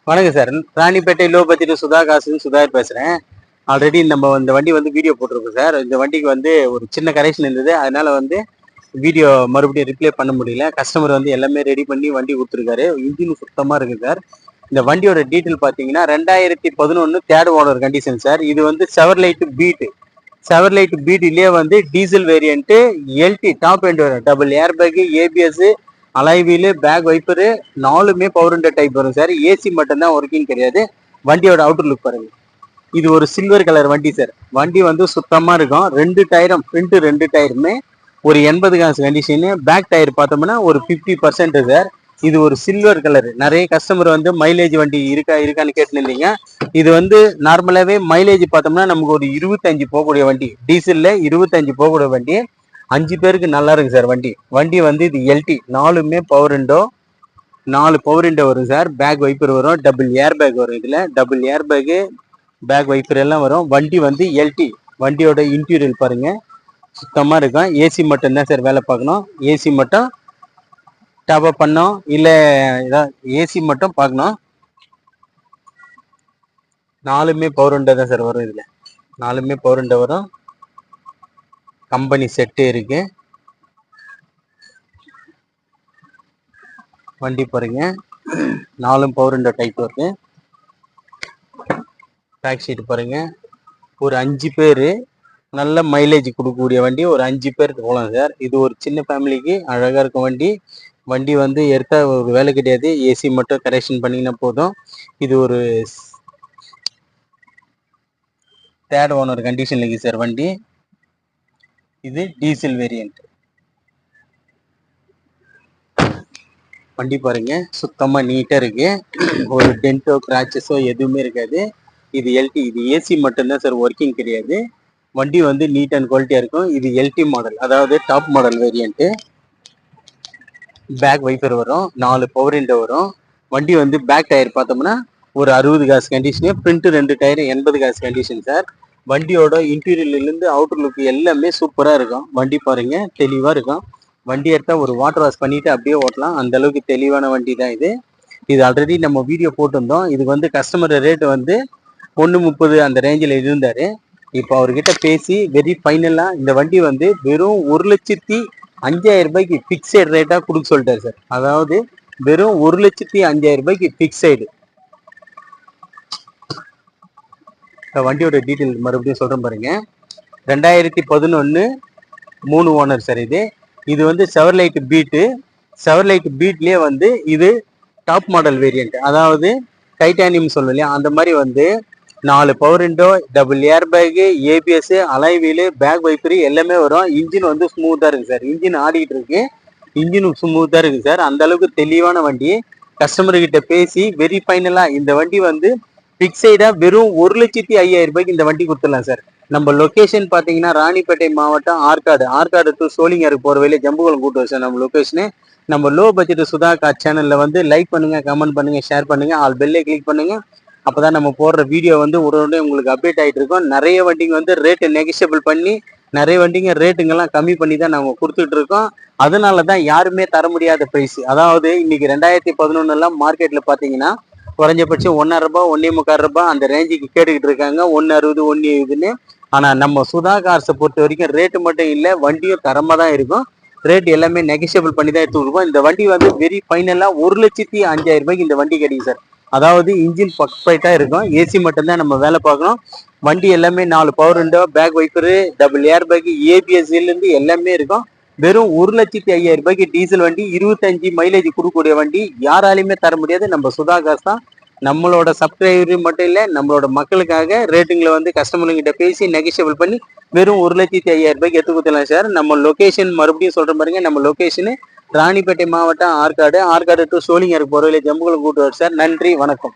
வணக்கம் sir. Ranipet low budget Sudha காசு சுதாகர் பேசுறேன். ஆல்ரெடி நம்ம இந்த வண்டி வந்து வீடியோ போட்டிருக்கோம் சார். இந்த வண்டிக்கு வந்து ஒரு சின்ன கரெக்ஷன் இருந்தது, அதனால வந்து வீடியோ மறுபடியும் ரிப்ளை பண்ண முடியல. கஸ்டமர் வந்து எல்லாமே ரெடி பண்ணி வண்டி கொடுத்துருக்காரு. இன்ஜின் சுத்தமா இருக்கு சார். இந்த வண்டியோட டீட்டெயில் பார்த்தீங்கன்னா 2011 தேர்ட் ஓனர் கண்டிஷன் சார். இது வந்து செவர்லைட் பீட்லயே வந்து diesel variant LT top end வரும். Double air bag, ABS, alloy wheel, back wiper, 4மே பவர் விண்டோ டைப் வரும் சார். ஏசி மட்டும்தான் ஒர்க்கிங் கிடையாது. வண்டியோட அவுட்டர் லுக் பாருங்க. இது ஒரு சில்வர் கலர் வண்டி சார். வண்டி வந்து சுத்தமா இருக்கும். 2 டயரும் ஃப்ரண்ட் 2 டயருமே ஒரு 80 காசு கண்டிஷனு. பேக் டயர் பார்த்தோம்னா ஒரு 50% சார். இது ஒரு சில்வர் கலர். நிறைய கஸ்டமர் வந்து மைலேஜ் வண்டி இருக்கான்னு கேட்டுருந்தீங்க. இது வந்து நார்மலாவே மைலேஜ் பார்த்தோம்னா நமக்கு ஒரு 25 போகக்கூடிய வண்டி. டீசல்ல 25 போகக்கூடிய வண்டி. 5 பேருக்கு நல்லா இருக்கு சார் வண்டி. வண்டி வந்து இது எல்டி, 4மே பவர் விண்டோ, 4 பவர் விண்டோ வரும் சார். பேக் வைப்பர் வரும், டபுள் ஏர் பேக் வரும். இதுல டபுள் ஏர் பேக், பேக் வைப்பர் எல்லாம் வரும். வண்டி வந்து எல்டி. வண்டியோட இன்டீரியர் பாருங்க, சுத்தமா இருக்கும். ஏசி மட்டும் தான் சார் வேலை பார்க்கணும். ஏசி மட்டும் டாப் அப் பண்ணோம், இல்ல ஏசி மட்டும் பார்க்கணும். 4மே பவர் விண்டோ தான் சார் வரும். இதுல 4மே பவர் விண்டோ வரும். கம்பெனி செட்டு இருக்கு. வண்டி பாருங்க, 4ம் பவர் விண்டோ டைப் இருக்கு. பேக் ஷீட் பாருங்க. ஒரு 5 பேரு நல்ல மைலேஜ் கொடுக்கக்கூடிய வண்டி. ஒரு 5 பேருக்கு போகலாம் சார். இது ஒரு சின்ன ஃபேமிலிக்கு அழகா இருக்கும் வண்டி. வண்டி வந்து எடுத்தா ஒரு வேலை கிடையாது. ஏசி மட்டும் கரெக்ஷன் பண்ணிங்கன்னா போதும். இது ஒரு தேர்ட் ஓனர் கண்டிஷன்ல இருக்கு சார் வண்டி. இது டீசல் வேரியன்ட். வண்டி பாருங்க, சுத்தமா நீட்டா இருக்கு. ஒரு டென்ட்டோ கிராச்சஸோ எதுவுமே இருக்காது. இது எல்டி. இது ஏசி மட்டும்தான் சார் ஒர்க்கிங் கிடையாது. வண்டி வந்து நீட் அண்ட் குவாலிட்டியா இருக்கும். இது எல்டி மாடல், அதாவது top model variant. Back wiper வரும், 4 பவர் விண்டோ வரும். வண்டி வந்து பேக் டயர் பார்த்தோம்னா ஒரு 60 காசு கண்டிஷனு. ஃப்ரண்ட் 2 டயர் 80 காசு கண்டிஷன் சார். வண்டியோட இன்டீரியர்ல இருந்து அவுட்டர் லுக் எல்லாமே சூப்பரா இருக்கும். வண்டி பாருங்க, தெளிவா இருக்கும். வண்டி எடுத்தா ஒரு வாட்டர் வாஷ் பண்ணிட்டு அப்படியே ஓட்டலாம். அந்த அளவுக்கு தெளிவான வண்டி தான் இது. இது ஆல்ரெடி நம்ம வீடியோ போட்டிருந்தோம். இதுக்கு வந்து கஸ்டமர் ரேட் வந்து 1.30 அந்த ரேஞ்சில் இருந்தாரு. இப்போ அவர்கிட்ட பேசி வெரி ஃபைனலா இந்த வண்டி வந்து வெறும் 1,05,000 ரூபாய்க்கு பிக்சட் ரேட்டா கொடுக்க சொல்லிட்டாரு சார். அதாவது வெறும் 1,05,000 ரூபாய்க்கு பிக்சைடு. வண்டியோட டீட்டெயில் மறுபடியும் சொல்றேன் பாருங்க. 2011 3 ஓனர் சார். இது வந்து செவர்லைட் பீட்லயே வந்து இது டாப் மாடல் வேரியன்ட். அதாவது டைட்டானியம் சொல்லும் இல்லையா, அந்த மாதிரி வந்து 4 power window, double air bag, ABS, alloy wheel, back wiper எல்லாமே வரும். இன்ஜின் வந்து ஸ்மூத்தா இருக்கு சார். இன்ஜின் ஆடிட்டு இருக்கு. இன்ஜின் ஸ்மூத்தா இருக்கு சார். அந்த அளவுக்கு தெளிவான வண்டி. கஸ்டமர் கிட்ட பேசி வெரி ஃபைனலா இந்த வண்டி வந்து பிக்சைடா வெறும் 1,05,000 ரூபாய்க்கு இந்த வண்டி கொடுத்துடலாம் சார். நம்ம லொகேஷன் பாத்தீங்கன்னா ராணிப்பேட்டை மாவட்டம் ஆற்காடு டு சோழிங்கருக்கு போற வழியில ஜம்புகுளம் கூட்டு சார் நம்ம லொகேஷனு. நம்ம லோ பட்ஜெட் சுதா கார் சேனல்ல வந்து லைக் பண்ணுங்க, கமெண்ட் பண்ணுங்க, ஷேர் பண்ணுங்க, ஆல் பெல்லை கிளிக் பண்ணுங்க. அப்பதான் நம்ம போடுற வீடியோ வந்து உடனே உங்களுக்கு அப்டேட் ஆகிட்டு இருக்கும். நிறைய வண்டிங்க வந்து ரேட்டு நெகிஷியபிள் பண்ணி, நிறைய வண்டிங்க ரேட்டுங்கெல்லாம் கம்மி பண்ணி தான் நாங்கள் கொடுத்துட்டு இருக்கோம். அதனால தான் யாருமே தர முடியாத பிரைஸ். அதாவது இன்னைக்கு 2011 மார்க்கெட்ல பாத்தீங்கன்னா குறைஞ்சபட்சம் 1,50 ரூபாய், 1,45 ரூபாய் அந்த ரேஞ்சுக்கு கேட்டுக்கிட்டு இருக்காங்க. 1,60, 1,70ன்னு. ஆனா நம்ம சுதா கார்ஸை பொறுத்த வரைக்கும் ரேட்டு மட்டும் இல்லை, வண்டியும் தரமா தான் இருக்கும். ரேட் எல்லாமே நெகிஷியபிள் பண்ணி தான் எடுத்துருக்கோம். இந்த வண்டி வந்து வெரி ஃபைனலா 1,05,000 ரூபாய்க்கு இந்த வண்டி கிடைக்கும் சார். அதாவது இன்ஜின் பர்ஃபெக்ட்டா இருக்கும். ஏசி மட்டும்தான் நம்ம வேலை பார்க்கணும். வண்டி எல்லாமே 4 power window, back wiper, double ஏர் பேக், ஏபிஎஸ்ல இருந்து எல்லாமே இருக்கும். வெறும் 1,05,000 ரூபாய்க்கு டீசல் வண்டி, 25 மைலேஜ் கொடுக்கக்கூடிய வண்டி யாராலையுமே தர முடியாது. நம்ம சுதா கார்ஸ் தான். நம்மளோட சப்ஸ்கிரைபர் மட்டும் இல்லை, நம்மளோட மக்களுக்காக ரேட்டுங்களை வந்து கஸ்டமர்கிட்ட பேசி நெகிஷியபிள் பண்ணி வெறும் 1,05,000 ரூபாய்க்கு எடுத்து கொடுத்துலாம் சார். நம்ம லொகேஷன் மறுபடியும் சொல்றேன் பாருங்க. நம்ம லொகேஷனு ராணிப்பேட்டை மாவட்டம் ஆற்காடு டு சோழிங்கருக்கு போற வழியில ஜம்புகுளம் கூட்டு சார். நன்றி, வணக்கம்.